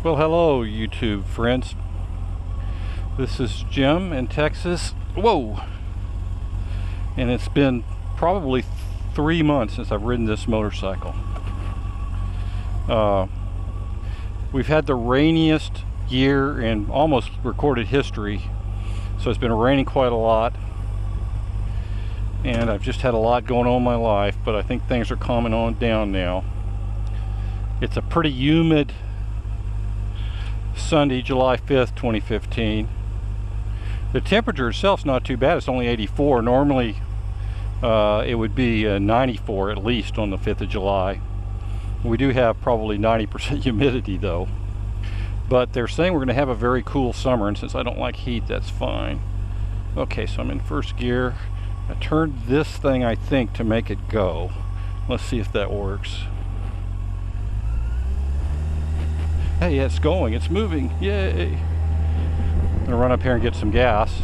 Well, hello, YouTube friends. This is Jim in Texas. Whoa! And it's been probably 3 months since I've ridden this motorcycle. We've had the rainiest year in almost recorded history, so it's been raining quite a lot. And I've just had a lot going on in my life, but I think things are calming on down now. It's a pretty humid Sunday, July 5th, 2015. The temperature itself is not too bad. It's only 84. Normally it would be 94 at least on the 5th of July. We do have probably 90% humidity though. But they're saying we're going to have a very cool summer, and since I don't like heat, that's fine. Okay, so I'm in first gear. I turned this thing, I think, to make it go. Let's see if that works. Hey, it's going, it's moving, yay! I'm gonna run up here and get some gas.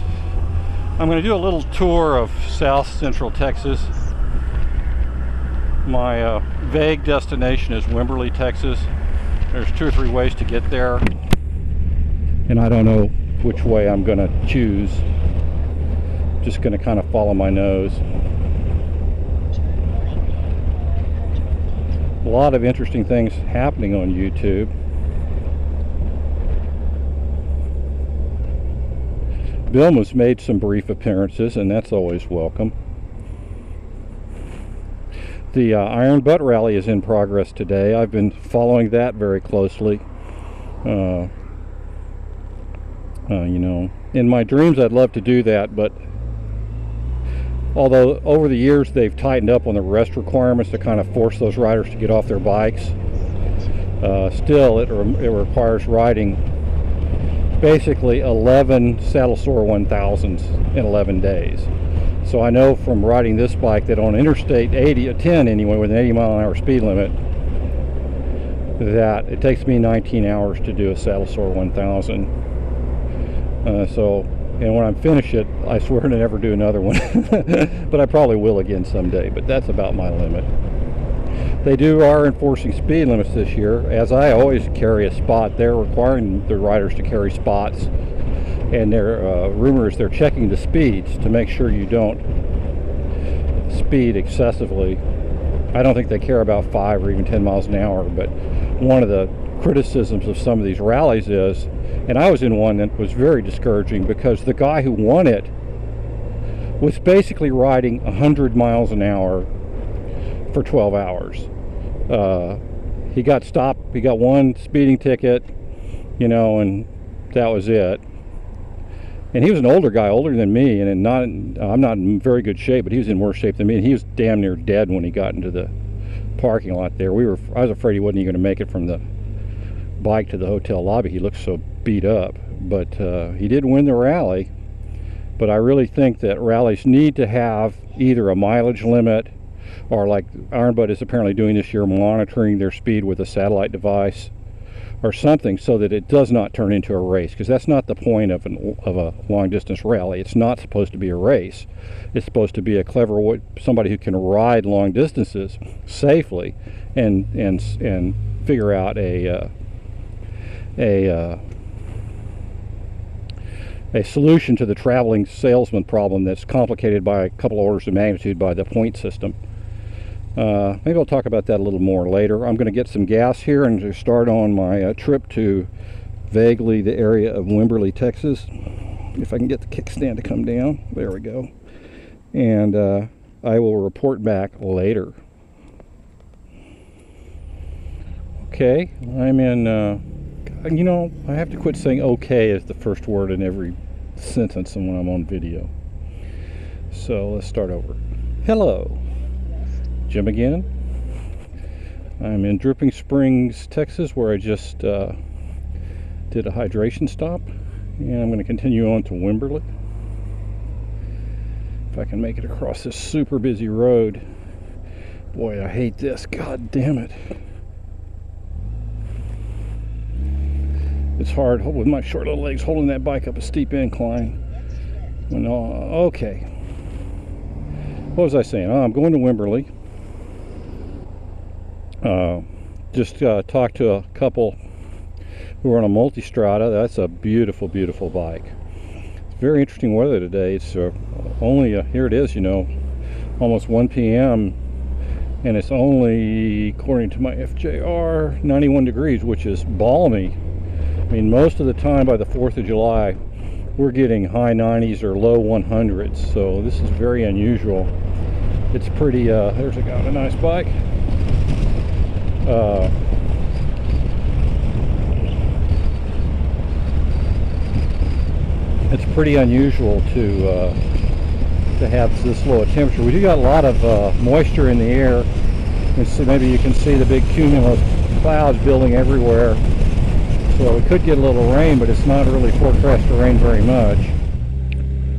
I'm gonna do a little tour of South Central Texas. My vague destination is Wimberley, Texas. There's 2 or 3 ways to get there, and I don't know which way I'm gonna choose. Just gonna kind of follow my nose. A lot of interesting things happening on YouTube. Vilma's made some brief appearances, and that's always welcome. The Iron Butt Rally is in progress today. I've been following that very closely. You know, in my dreams I'd love to do that, but although over the years they've tightened up on the rest requirements to kind of force those riders to get off their bikes, still it requires riding basically 11 saddle sore 1000s in 11 days. So I know from riding this bike that on Interstate 10 anyway, with an 80-mile-an-hour speed limit, that it takes me 19 hours to do a saddle sore 1000. And when I'm finished it, I swear to never do another one. But I probably will again someday, but that's about my limit. They are enforcing speed limits this year. As I always carry a spot, they're requiring the riders to carry spots, and their rumor is they're checking the speeds to make sure you don't speed excessively. I don't think they care about 5 or even 10 miles an hour, but one of the criticisms of some of these rallies is, and I was in one that was very discouraging, because the guy who won it was basically riding 100 miles an hour for 12 hours. He got stopped. He got one speeding ticket, you know, and that was it. And he was an older guy, older than me, and I'm not in very good shape, but he was in worse shape than me, and he was damn near dead when he got into the parking lot there. I was afraid he wasn't even going to make it from the bike to the hotel lobby. He looked so beat up, but he did win the rally. But I really think that rallies need to have either a mileage limit, or like Iron Butt is apparently doing this year, monitoring their speed with a satellite device or something, so that it does not turn into a race, because that's not the point of a long distance rally. It's not supposed to be a race. It's supposed to be a clever somebody who can ride long distances safely and figure out a solution to the traveling salesman problem that's complicated by a couple orders of magnitude by the point system. Maybe I'll talk about that a little more later. I'm going to get some gas here and just start on my trip to vaguely the area of Wimberley, Texas. If I can get the kickstand to come down. There we go. And I will report back later. Okay, I'm in, you know, I have to quit saying okay as the first word in every sentence when I'm on video. So let's start over. Hello. Jim again. I'm in Dripping Springs, Texas, where I just did a hydration stop, and I'm going to continue on to Wimberley. If I can make it across this super busy road. Boy, I hate this. God damn it. It's hard with my short little legs holding that bike up a steep incline. Okay. What was I saying? I'm going to Wimberley. Just talked to a couple We're on a multistrada. That's a beautiful, beautiful bike. It's very interesting weather today. It's only, here it is, you know, almost 1 p.m. and it's only, according to my FJR, 91 degrees, which is balmy. I mean, most of the time by the 4th of July, we're getting high 90s or low 100s, so this is very unusual. It's pretty, there's a guy on a nice bike. It's pretty unusual to have this low a temperature. We do got a lot of moisture in the air. And so maybe you can see the big cumulus clouds building everywhere. So we could get a little rain, but it's not really forecast to rain very much.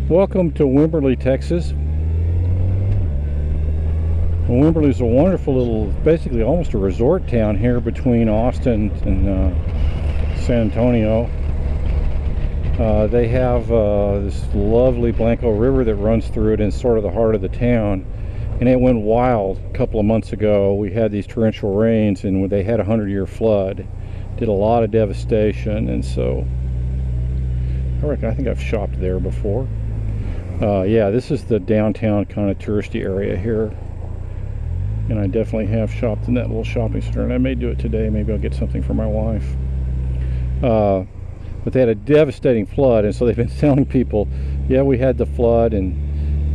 Welcome to Wimberley, Texas. Wimberley is a wonderful little, basically almost a resort town here between Austin and San Antonio. They have this lovely Blanco River that runs through it in sort of the heart of the town. And it went wild a couple of months ago. We had these torrential rains, and they had a 100-year flood. Did a lot of devastation, and so I think I've shopped there before. Yeah, this is the downtown kind of touristy area here. And I definitely have shopped in that little shopping center, and I may do it today. Maybe I'll get something for my wife. But they had a devastating flood, and so they've been telling people, yeah, we had the flood,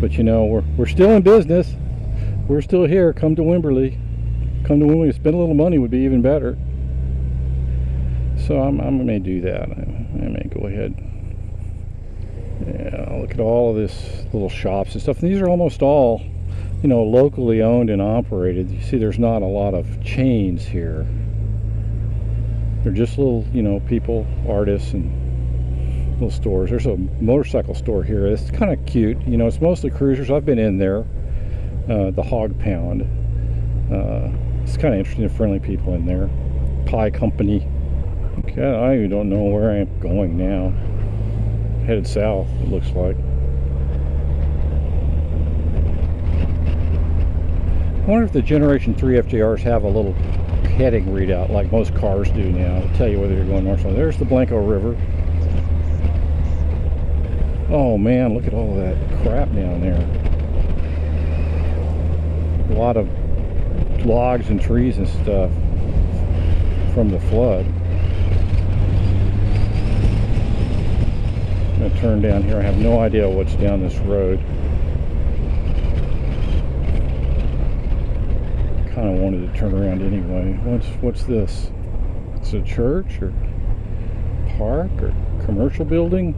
but you know, we're still in business. We're still here. Come to Wimberley. Come to Wimberley. Spend a little money would be even better. So I may do that. I may go ahead. Yeah, look at all of this little shops and stuff. And these are almost all, you know, locally owned and operated. You see, there's not a lot of chains here. They're just little, you know, people, artists, and little stores. There's a motorcycle store here. It's kind of cute. You know, it's mostly cruisers. I've been in there. The Hog Pound. It's kind of interesting, friendly people in there. Pie Company. Okay, I even don't know where I am going now. Headed south, it looks like. I wonder if the Generation 3 FJRs have a little heading readout like most cars do now to tell you whether you're going north or south. There's the Blanco River. Oh man, look at all that crap down there. A lot of logs and trees and stuff from the flood. I'm going to turn down here. I have no idea what's down this road. Kind of wanted to turn around anyway. What's this? It's a church or park or commercial building?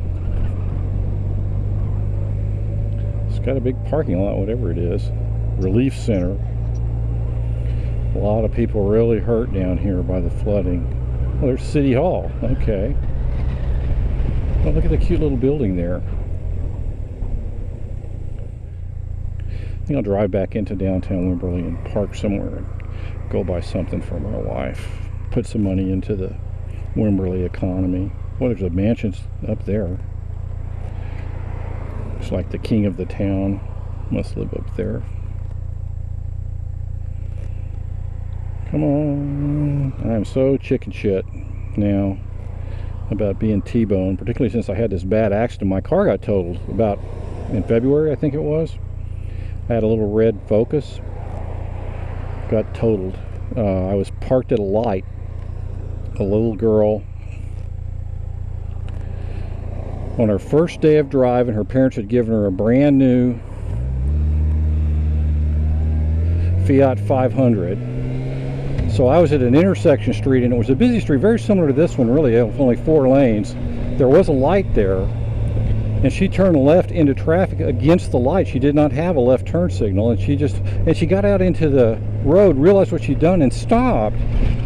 It's got a big parking lot, whatever it is. Relief center. A lot of people really hurt down here by the flooding. Well, there's City Hall. Okay. Well, look at the cute little building there. I think I'll drive back into downtown Wimberley and park somewhere and go buy something for my wife. Put some money into the Wimberley economy. Well, there's a mansion up there. It's like the king of the town must live up there. Come on. I'm so chicken shit now about being T-boned, particularly since I had this bad accident. My car got totaled about in February, I think it was. I had a little red Focus. Got totaled. I was parked at a light. A little girl on her first day of driving, her parents had given her a brand new Fiat 500. So I was at an intersection street, and it was a busy street, very similar to this one, really, only 4 lanes. There was a light there, and she turned left into traffic against the light. She did not have a left turn signal, and she got out into the road, realized what she'd done, and stopped.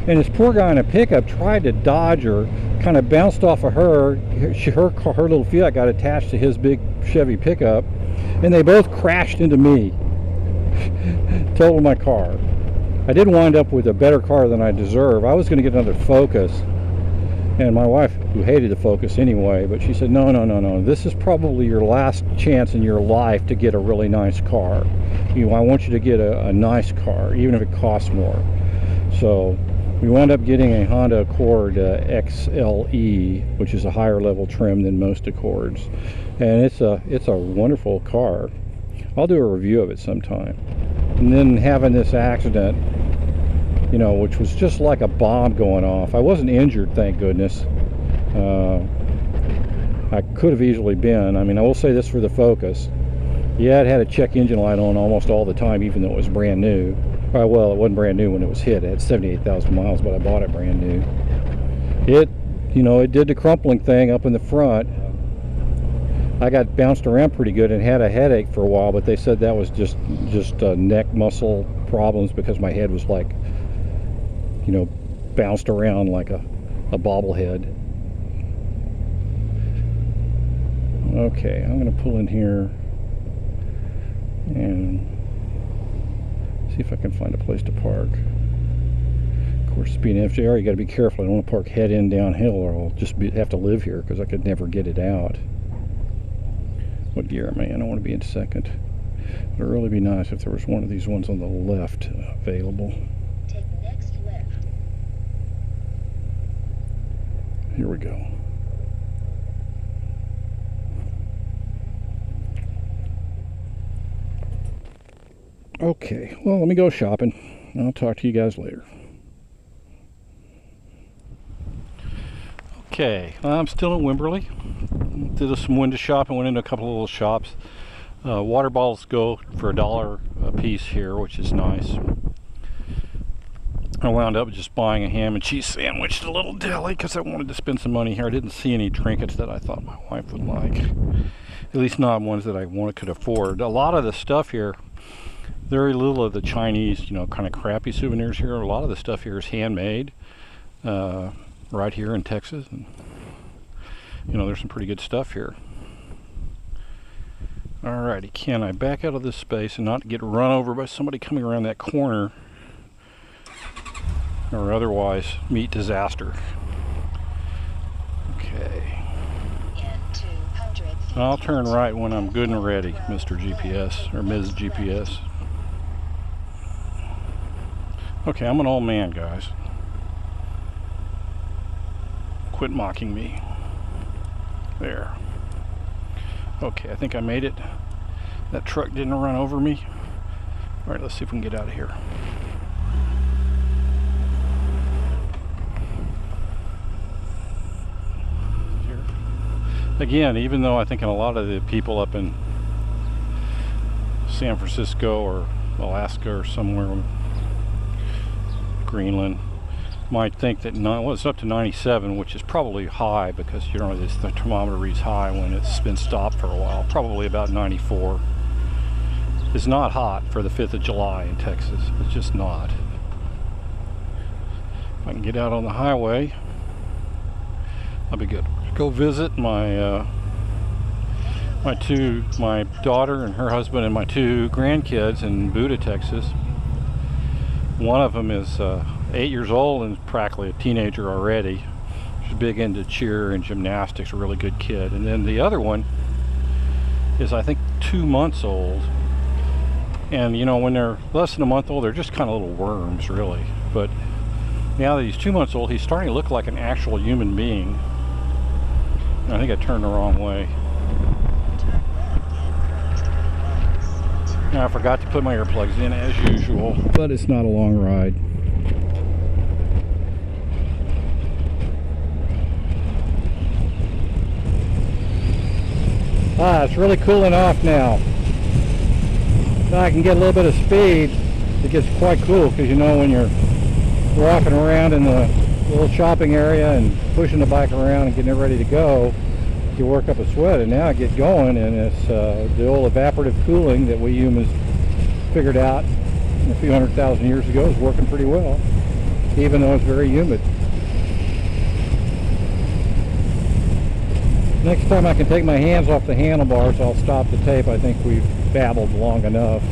And this poor guy in a pickup tried to dodge her, kind of bounced off of her. Her little Fiat got attached to his big Chevy pickup, and they both crashed into me. Totaled my car. I did wind up with a better car than I deserve. I was going to get another Focus, and my wife, who hated the Focus anyway, but she said, no, this is probably your last chance in your life to get a really nice car. I want you to get a nice car, even if it costs more. So We wound up getting a Honda Accord XLE, which is a higher level trim than most Accords, and it's a wonderful car. I'll do a review of it sometime. And then having this accident, you know, which was just like a bomb going off. I wasn't injured, thank goodness. I could have easily been. I mean, I will say this for the Focus. Yeah, it had a check engine light on almost all the time, even though it was brand new. Well, it wasn't brand new when it was hit. It had 78,000 miles, but I bought it brand new. It, you know, it did the crumpling thing up in the front. I got bounced around pretty good and had a headache for a while, but they said that was just neck muscle problems because my head was like, you know, bounced around like a bobblehead. Okay, I'm going to pull in here and see if I can find a place to park. Of course, being an FJR, you got to be careful. I don't want to park head in downhill, or I'll just have to live here because I could never get it out. What gear am I in? I want to be in second. It would really be nice if there was one of these ones on the left available. Take next left. Here we go. Okay, well, let me go shopping. I'll talk to you guys later. Okay, I'm still in Wimberley. Did some window shopping, went into a couple of little shops. Water bottles go for $1 a piece here, which is nice. I wound up just buying a ham and cheese sandwich at a little deli because I wanted to spend some money here. I didn't see any trinkets that I thought my wife would like. At least not ones that I could afford. A lot of the stuff here, very little of the Chinese, you know, kind of crappy souvenirs here. A lot of the stuff here is handmade right here in Texas. And, you know, there's some pretty good stuff here. Alrighty, can I back out of this space and not get run over by somebody coming around that corner, or otherwise meet disaster? Okay. I'll turn right when I'm good and ready, Mr. GPS, or Ms. GPS. Okay, I'm an old man, guys. Quit mocking me. There. Okay, I think I made it. That truck didn't run over me. All right, let's see if we can get out of here. Again, even though I think a lot of the people up in San Francisco or Alaska or somewhere, Greenland, might think that it's up to 97, which is probably high because, you know, the thermometer reads high when it's been stopped for a while. Probably about 94. It's not hot for the 5th of July in Texas. It's just not. If I can get out on the highway, I'll be good. Go visit my my daughter and her husband and my 2 grandkids in Buda, Texas. One of them is 8 years old and practically a teenager already. She's big into cheer and gymnastics, a really good kid. And then the other one is, I think, 2 months old. And you know, when they're less than a month old, they're just kind of little worms, really. But now that he's 2 months old, he's starting to look like an actual human being. And I think I turned the wrong way. Now, I forgot to put my earplugs in as usual, but it's not a long ride. It's really cooling off now. Now I can get a little bit of speed. It gets quite cool because, you know, when you're walking around in the little shopping area and pushing the bike around and getting it ready to go, you work up a sweat. And now I get going, and it's the old evaporative cooling that we humans figured out a few 100,000 years ago is working pretty well, even though it's very humid. Next time I can take my hands off the handlebars, I'll stop the tape. I think we've babbled long enough.